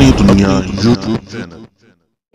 अपनी दुनिया YouTube channel.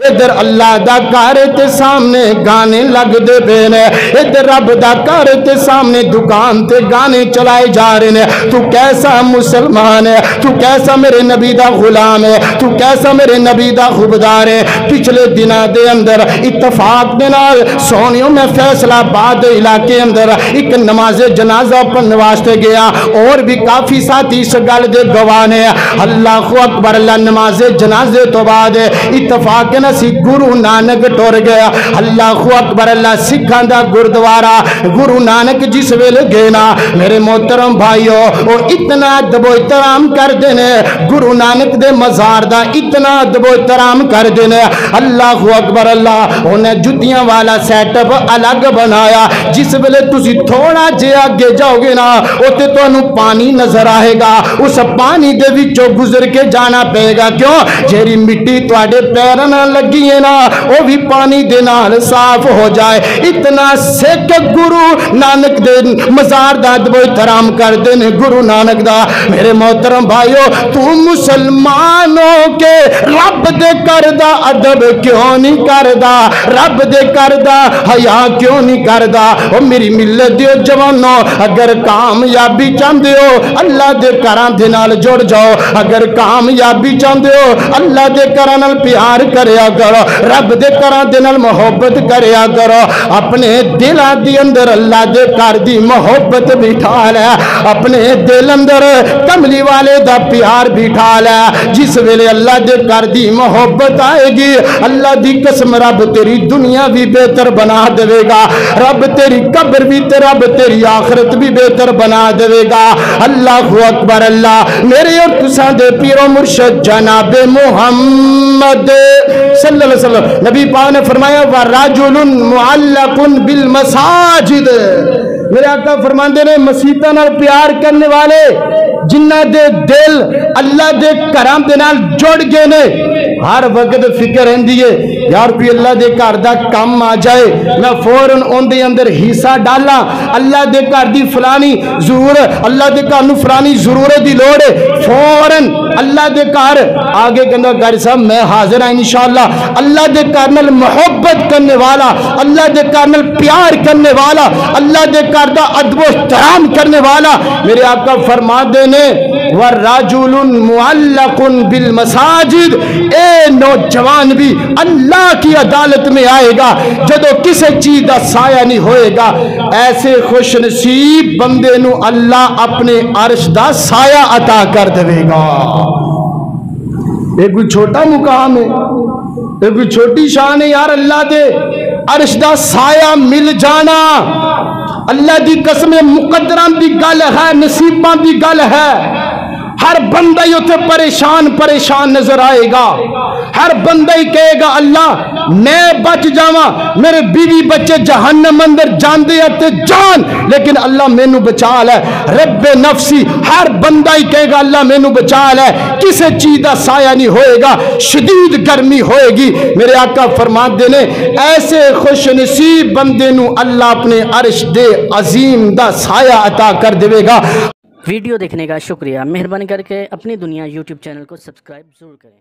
इधर अल्लाह दा घर ते सामने गाने लगदे पे ने, इधर रब दा घर ते सामने दुकान ते गाने चलाए जा रहे ने। तू कैसा मुसलमान है, तू कैसा मेरे नबी दा गुलाम है, तू कैसा मेरे नबी दा खुबदार है। पिछले दिना दे अंदर इत्तफाक दे नाल सोनियो मैं फैसलाबाद इलाके अंदर एक नमाज जनाजा पढ़ने वास्ते गया और भी काफी साथी इस गल दे गवाह ने। अल्लाह अकबर। अल्लाह नमाज जनाजे तो बाद इत्तफाक सी गुरु नानक टुर गया। अल्लाह अकबर। अल्लाह सिखां दा गुरुद्वारा गुरु नानक जिस वेले गए ना मेरे मोहतरम भाइयों वो इतना अदब एहतराम करते ने, गुरु नानक दे मजार दा इतना अदब एहतराम करते ने। अल्लाह अकबर। अल्लाह उन्हें जुतियां वाला सेटअप अलग बनाया। जिस वेले तुसी थोड़ा जिहा अगे जाओगे ना उत्ते तुहानू पानी नजर आएगा, उस पानी दे विचों गुजर के जाना पेगा। क्यों? जेरी मिट्टी तुहाडे पैरां नाल लगी है ना वो भी पानी दे नाल साफ हो जाए। इतना सिख गुरु नानक दे मजार दा अदब एहतराम करते ने गुरु नानक दा। मेरे मोहतरम भाइयों तू मुसलमानों के रब दे करदा अदब क्यों नहीं करदा, रब दे करदा हया क्यों नहीं करदा। ओ मेरी मिलत दे जवानों अगर कामयाबी चाहते हो अल्लाह दे घरां दे नाल जुड़ जाओ, अगर कामयाबी चाहते हो अल्लाह दे घरां नाल प्यार करया करो, रब दे घरां दे नाल मोहब्बत करया करो। अपने दिलां दे अंदर अल्लाह दे घर दी मोहब्बत बिठा लै, अपने दिल अंदर कमली वाले दा प्यार बिठा लै। जिस वेले अल्लाह दे घर दी मोहब्बत आएगी अल्लाह दी कसम रब तेरी दुनिया भी बेहतर बना देवेगा, रब तेरी कब्र भी रब तेरी आखिरत भी बेहतर बना देवेगा। अल्लाहु अकबर। अल्लाह मेरे और तुसां दे पीरो मुर्शिद जनाबे मुहम्मद सल्लल्लाहु अलैहि वसल्लम नबी पाक ने फरमाया वराजुलुन मुअल्लकुन बिल मसाजिद। मेरे आका फरमाते ने मसीता नाल प्यार करने वाले जिन्हां दे दिल अल्लाह दे घरां दे नाल जुड़ गए ने हर वक्त फिक्र रहिंदी है यार कोई अल्लाह दे घर दा काम आ जाए मैं फौरन उनके अंदर हिस्सा डाला। अल्लाह दे घर दी फलानी जरूरत अल्लाह दे घर नूं फलानी जरूरत दी लोड़ है फौरन अल्लाह दे घर आगे कहंदा गाड़ी साहब मैं हाजिर हां इंशाअल्लाह। अल्लाह दे घर नाल मोहब्बत करने वाला, अल्लाह दे घर नाल प्यार करने वाला, अल्लाह दे घर दा अदब एहतराम करने वाला मेरे आका फरमाते ने वराजुलुन मुअल्लकुन बिल मसाजिद। ए नौजवान भी अल्लाह की अदालत में आएगा जदों किसी चीज का साया नहीं होएगा। ऐसे खुश नसीब बंदे नूं अल्लाह अपने अर्श दा साया अता कर देवेगा। ये कोई छोटा मुकाम है, ये कोई छोटी शान है यार। अल्लाह दे अर्श दा साया मिल जाना अल्लाह दी कसम मुकद्दरां दी गल है, नसीबां दी गल है। हर बंदा ही उसे परेशान परेशान नजर आएगा, हर बंदा ही कहेगा अल्लाह मैं बच जावा, मेरे बीवी बच्चे जहन्नम अंदर जांदे ते जान लेकिन अल्लाह मैनू बचा लै। रब्बे नफसी हर बंदा ही कहेगा अल्लाह मैनू बचा लै। किसी चीज का साया नहीं होएगा, शदीद गर्मी होएगी। मेरे आका फरमाते ने ऐसे खुश नसीब बंदे नू अल्लाह अपने अर्श दे अजीम दा साया अता कर देवेगा। वीडियो देखने का शुक्रिया। मेहरबानी करके अपनी दुनिया यूट्यूब चैनल को सब्सक्राइब जरूर करें।